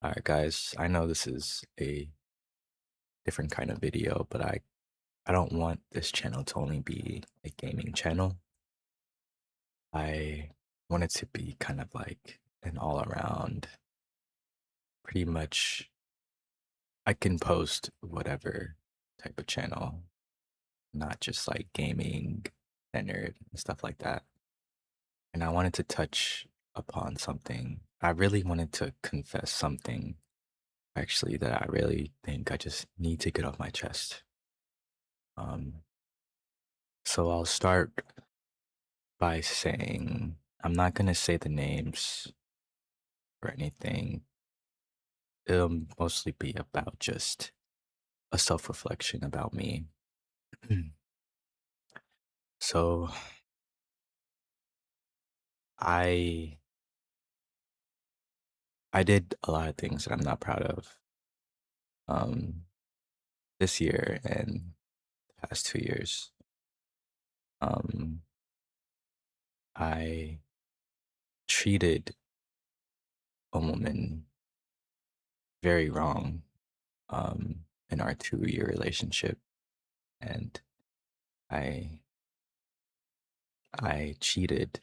All right, guys, I know this is a different kind of video, but I don't want this channel to only be a gaming channel. I want it to be kind of like an all around, pretty much I can post whatever type of channel, not just like gaming centered and stuff like that. And I wanted to touch upon something. I really wanted to confess something actually that I really think I just need to get off my chest. Um, So I'll start by saying I'm not going to say the names or anything. It'll mostly be about just a self reflection about me. So I I did a lot of things that I'm not proud of um, this year and the past 2 years. Um, I treated a woman very wrong in our 2 year relationship, and I I cheated.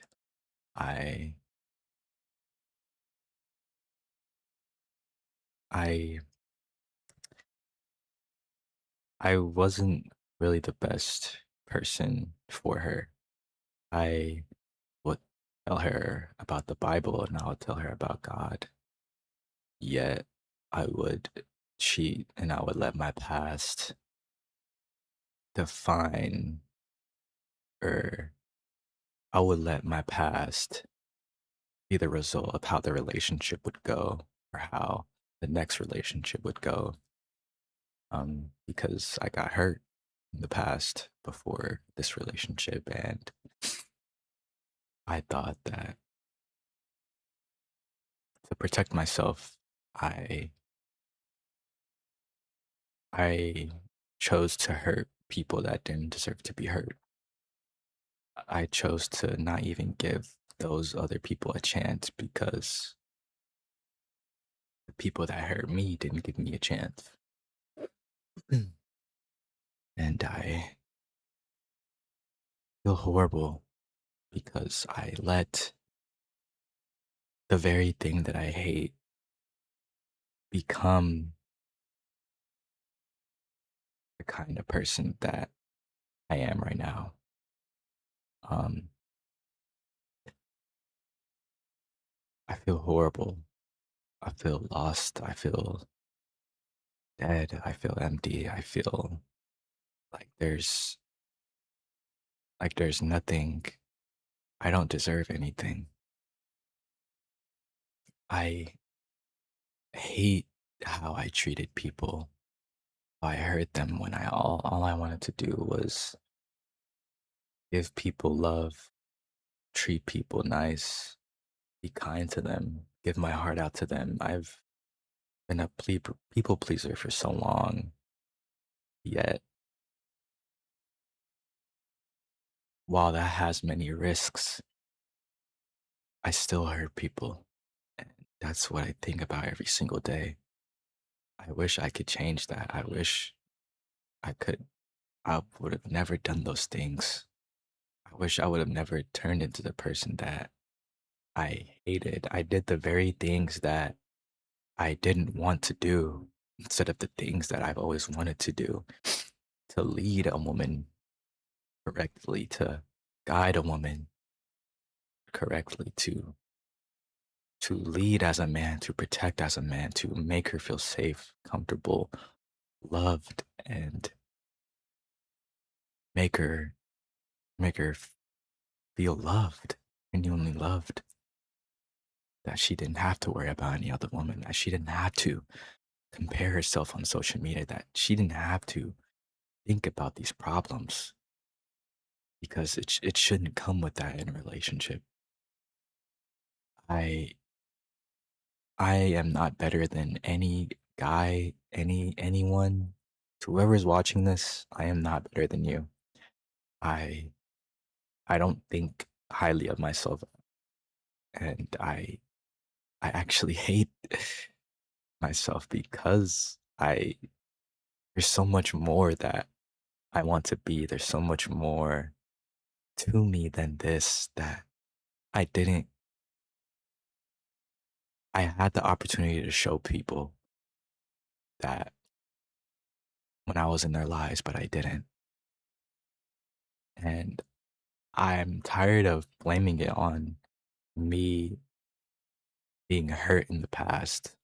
I I I wasn't really the best person for her. I would tell her about the Bible and I would tell her about God. Yet I would cheat and I would let my past define, or I would let my past be the result of how the relationship would go or how the next relationship would go. Because I got hurt in the past before this relationship, and I thought that to protect myself, I I chose to hurt people that didn't deserve to be hurt. I chose to not even give those other people a chance because the people that hurt me didn't give me a chance. And I feel horrible because I let the very thing that I hate become the kind of person that I am right now. Um, I feel horrible. I feel lost. I feel dead. I feel empty. I feel like there's nothing. I don't deserve anything. I hate how I treated people. I hurt them when all I wanted to do was give people love, treat people nice, be kind to them, give my heart out to them. I've been a people pleaser for so long, yet while that has many risks, I still hurt people. And that's what I think about every single day. I wish I could change that. I wish I could. I would have never done those things. I wish I would have never turned into the person that I hated. I did the very things that I didn't want to do instead of the things that I've always wanted to do, to lead a woman correctly, to guide a woman correctly, to lead as a man, to protect as a man, to make her feel safe, comfortable, loved, and make her make her feel loved, genuinely loved. That she didn't have to worry about any other woman, that she didn't have to compare herself on social media, that she didn't have to think about these problems because it shouldn't come with that in a relationship. I I am not better than any guy, anyone. To whoever's watching this, I am not better than you. I I don't think highly of myself, and I actually hate myself because I there's so much more that I want to be. There's so much more to me than this that I didn't I had the opportunity to show people that when I was in their lives, but I didn't. And I'm tired of blaming it on me being hurt in the past.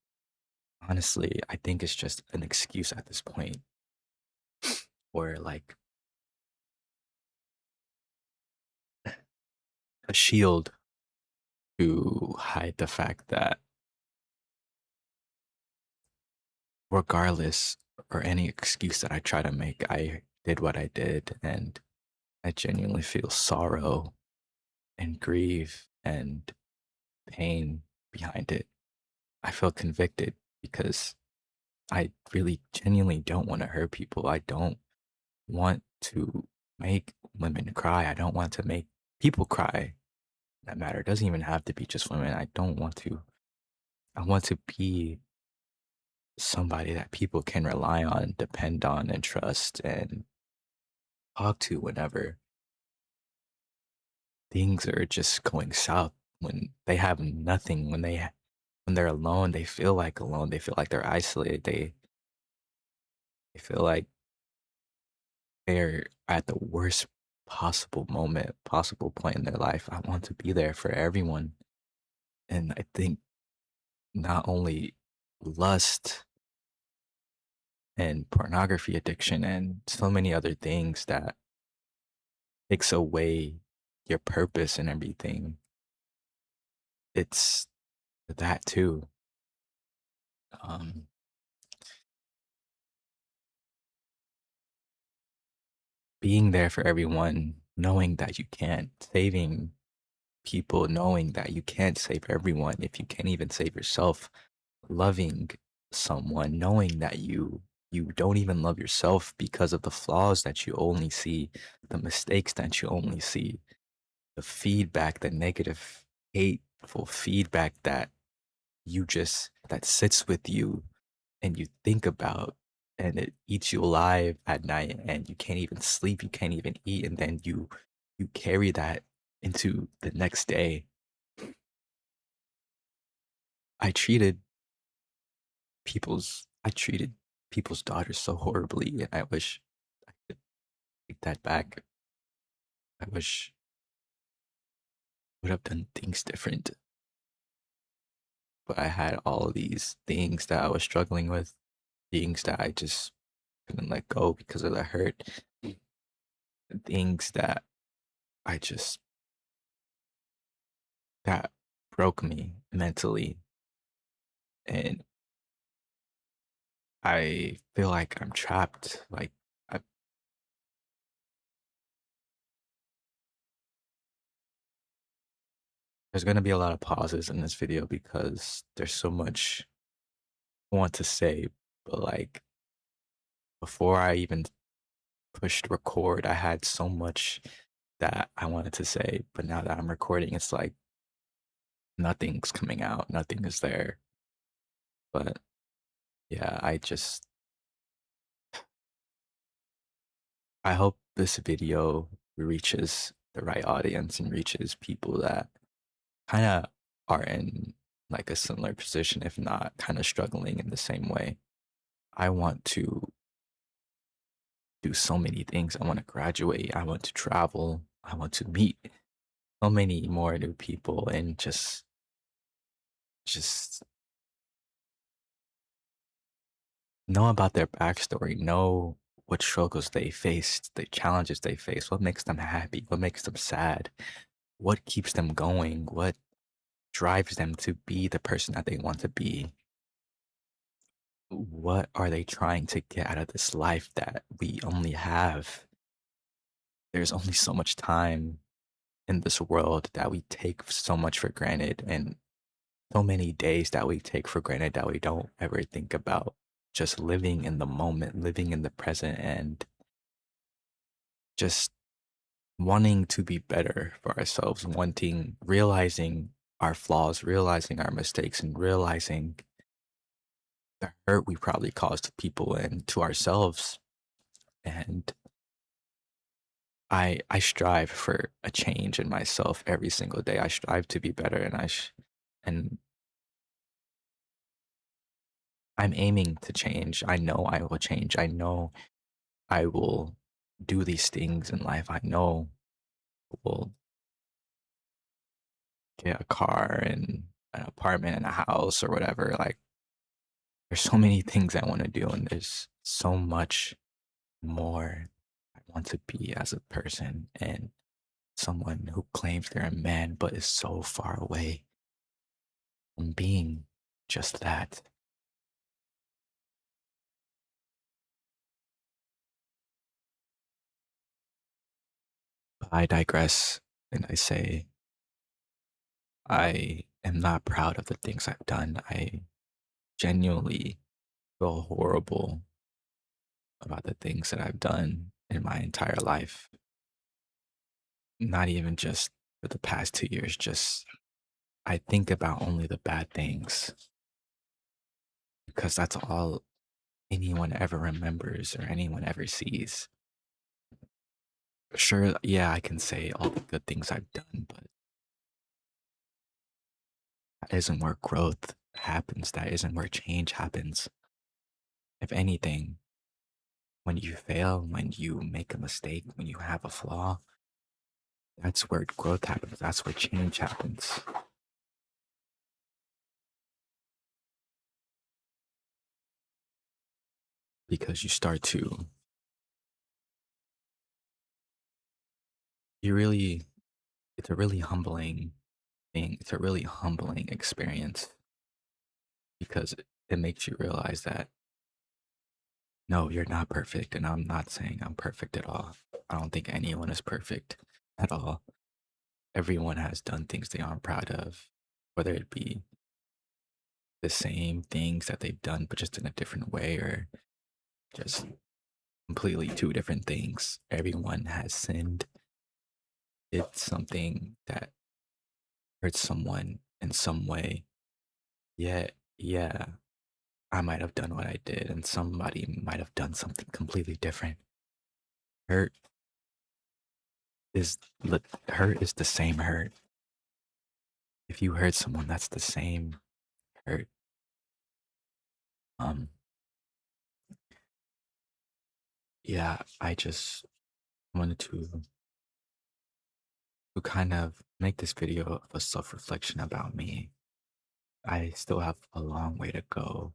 Honestly, I think it's just an excuse at this point, or like a shield to hide the fact that regardless or any excuse that I try to make, I did what I did and I genuinely feel sorrow and grief and pain behind it. I feel convicted because I really genuinely don't want to hurt people. I don't want to make women cry. I don't want to make people cry that matter. It doesn't even have to be just women. I don't want to. I want to be somebody that people can rely on, depend on, and trust and talk to whenever things are just going south. When they have nothing, when they're alone, they feel like alone. They feel like they're isolated. They feel like they're at the worst possible moment, possible point in their life. I want to be there for everyone. And I think not only lust and pornography addiction and so many other things that takes away your purpose and everything. It's that too. Um, being there for everyone, knowing that you can't, saving people, knowing that you can't save everyone if you can't even save yourself, loving someone, knowing that you don't even love yourself because of the flaws that you only see, the mistakes that you only see, the feedback, the negative, hateful feedback that that sits with you and you think about and it eats you alive at night and you can't even sleep, you can't even eat, and then you carry that into the next day. I treated I treated people's daughters so horribly and I wish I could take that back. I wish I would have done things different. But I had all these things that I was struggling with, things that I just couldn't let go because of the hurt, things that I just that broke me mentally. And I feel like I'm trapped. Like I, there's gonna be a lot of pauses in this video because there's so much I want to say. But like before I even pushed record, I had so much that I wanted to say. But now that I'm recording, it's like nothing's coming out, nothing is there. But yeah, I hope this video reaches the right audience and reaches people that kind of are in like a similar position, if not kind of struggling in the same way. I want to do so many things. I want to graduate. I want to travel. I want to meet so many more new people and just know about their backstory, know what struggles they faced, the challenges they face, what makes them happy, what makes them sad, what keeps them going, what drives them to be the person that they want to be. What are they trying to get out of this life that we only have? There's only so much time in this world that we take so much for granted, and so many days that we take for granted that we don't ever think about just living in the moment, living in the present, and just wanting to be better for ourselves, realizing our flaws, realizing our mistakes, and realizing the hurt we probably caused to people and to ourselves. And I strive for a change in myself every single day. I strive to be better, and and I'm aiming to change. I know I will change. I know I will do these things in life. I know I will get a car and an apartment and a house or whatever. Like, there's so many things I want to do, and there's so much more I want to be as a person and someone who claims they're a man but is so far away from being just that. But I digress and I say I am not proud of the things I've done. I genuinely feel horrible about the things that I've done in my entire life. Not even just for the past 2 years, just I think about only the bad things because that's all anyone ever remembers or anyone ever sees. Sure, yeah, I can say all the good things I've done, but that isn't where growth happens. That isn't where change happens. If anything, when you fail, when you make a mistake, when you have a flaw, that's where growth happens. That's where change happens because you start to, you really, it's a really humbling thing. It's a really humbling experience because it makes you realize that no, you're not perfect. And I'm not saying I'm perfect at all. I don't think anyone is perfect at all. Everyone has done things they aren't proud of, whether it be the same things that they've done, but just in a different way, or just completely two different things. Everyone has sinned, did something that hurt someone in some way. Yet, yeah, I might have done what I did, and somebody might have done something completely different. Hurt is hurt is the same hurt. If you hurt someone, that's the same hurt. Um, yeah, I just wanted to kind of make this video of a self reflection about me. I still have a long way to go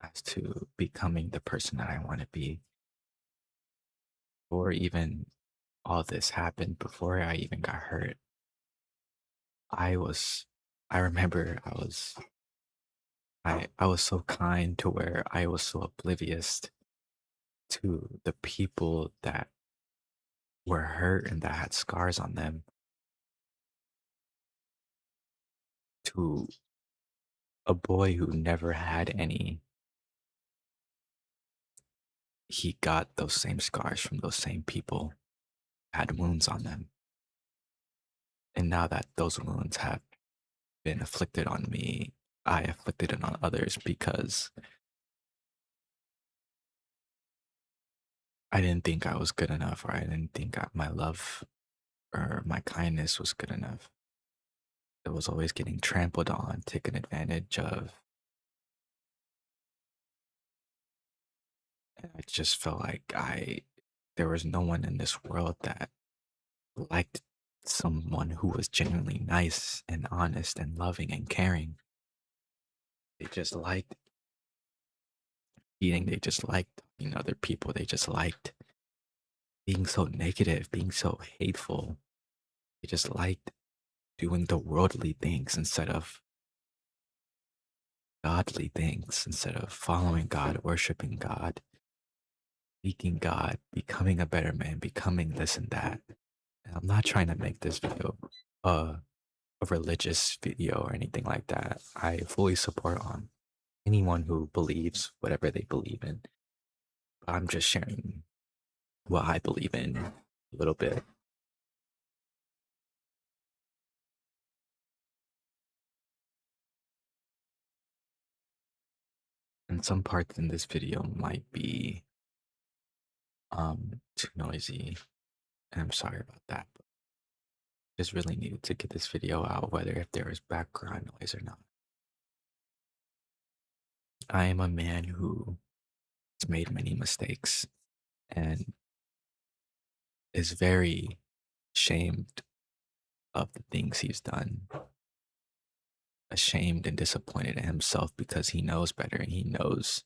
as to becoming the person that I want to be. Before even all this happened, before I even got hurt, I was, I remember I was so kind to where I was so oblivious to the people that were hurt and that had scars on them, to a boy who never had any. He got those same scars from those same people, had wounds on them. And now that those wounds have been afflicted on me, I afflicted it on others because I didn't think I was good enough, or I didn't think my love or my kindness was good enough. It was always getting trampled on, taken advantage of. And I just felt like there was no one in this world that liked someone who was genuinely nice and honest and loving and caring. They just liked eating. They just liked other people. They just liked being so negative, being so hateful. They just liked doing the worldly things instead of godly things, instead of following God, worshiping God, seeking God, becoming a better man, becoming this and that. And I'm not trying to make this video uh, a religious video or anything like that. I fully support on anyone who believes whatever they believe in. But I'm just sharing what I believe in a little bit. And some parts in this video might be too noisy, and I'm sorry about that. But just really needed to get this video out, whether if there was background noise or not. I am a man who has made many mistakes and is very ashamed of the things he's done, ashamed and disappointed in himself because he knows better and he knows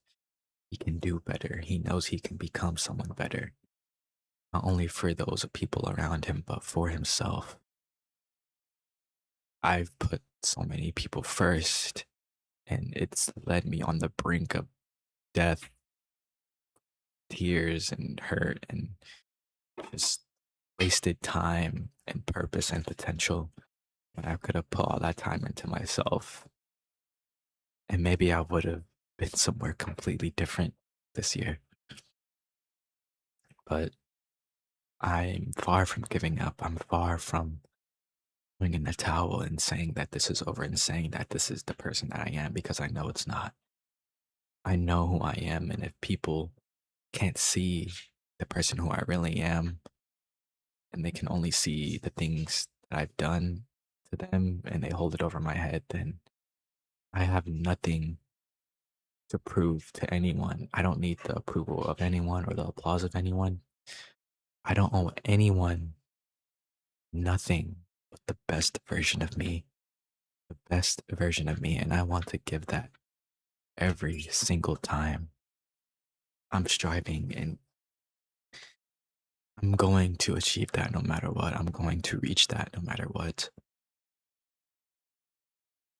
he can do better. He knows he can become someone better, not only for those people around him, but for himself. I've put so many people first, and it's led me on the brink of death, tears, and hurt, and just wasted time and purpose and potential when I could have put all that time into myself. And maybe I would have been somewhere completely different this year. But I'm far from giving up. I'm far from throwing in the towel and saying that this is over and saying that this is the person that I am because I know it's not. I know who I am. And if people can't see the person who I really am and they can only see the things that I've done to them and they hold it over my head, then I have nothing to prove to anyone. I don't need the approval of anyone or the applause of anyone. I don't owe anyone nothing but the best version of me, the best version of me. And I want to give that every single time I'm striving, and I'm going to achieve that no matter what. I'm going to reach that no matter what.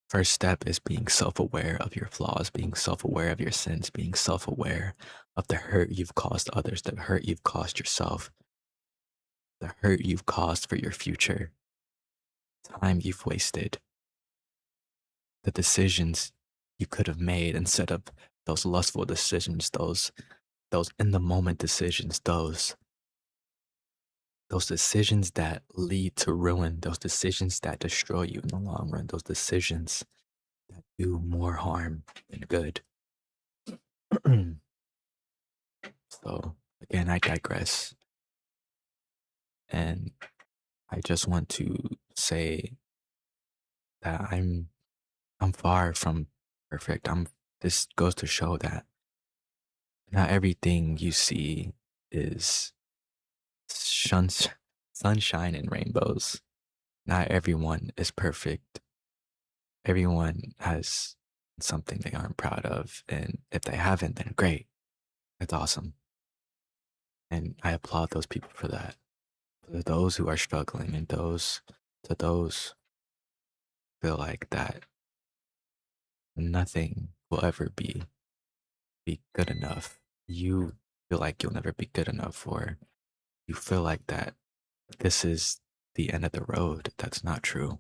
First step is being self aware of your flaws, being self aware of your sins, being self aware of the hurt you've caused others, the hurt you've caused yourself, the hurt you've caused for your future, time you've wasted, the decisions you could have made instead of those lustful decisions, those in the moment decisions, those decisions that lead to ruin, those decisions that destroy you in the long run, those decisions that do more harm than good. So again, I digress. And I just want to say that I'm far from perfect. This goes to show that not everything you see is shuns, sunshine and rainbows. Not everyone is perfect. Everyone has something they aren't proud of. And if they haven't, then great. That's awesome. And I applaud those people for that. For those who are struggling and those feel like that nothing will ever be good enough. You feel like you'll never be good enough, or you feel like that this is the end of the road. That's not true.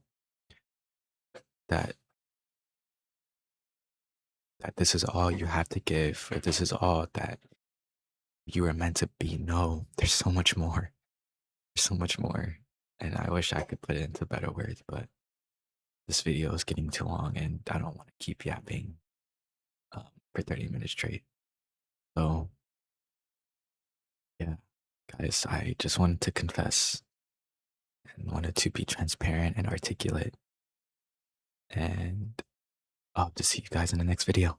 That that this is all you have to give, or this is all that you are meant to be. No, there's so much more. There's so much more. And I wish I could put it into better words, but this video is getting too long and I don't want to keep yapping for 30 minutes straight. So, yeah, guys, I just wanted to confess and wanted to be transparent and articulate. And I'll hope to see you guys in the next video.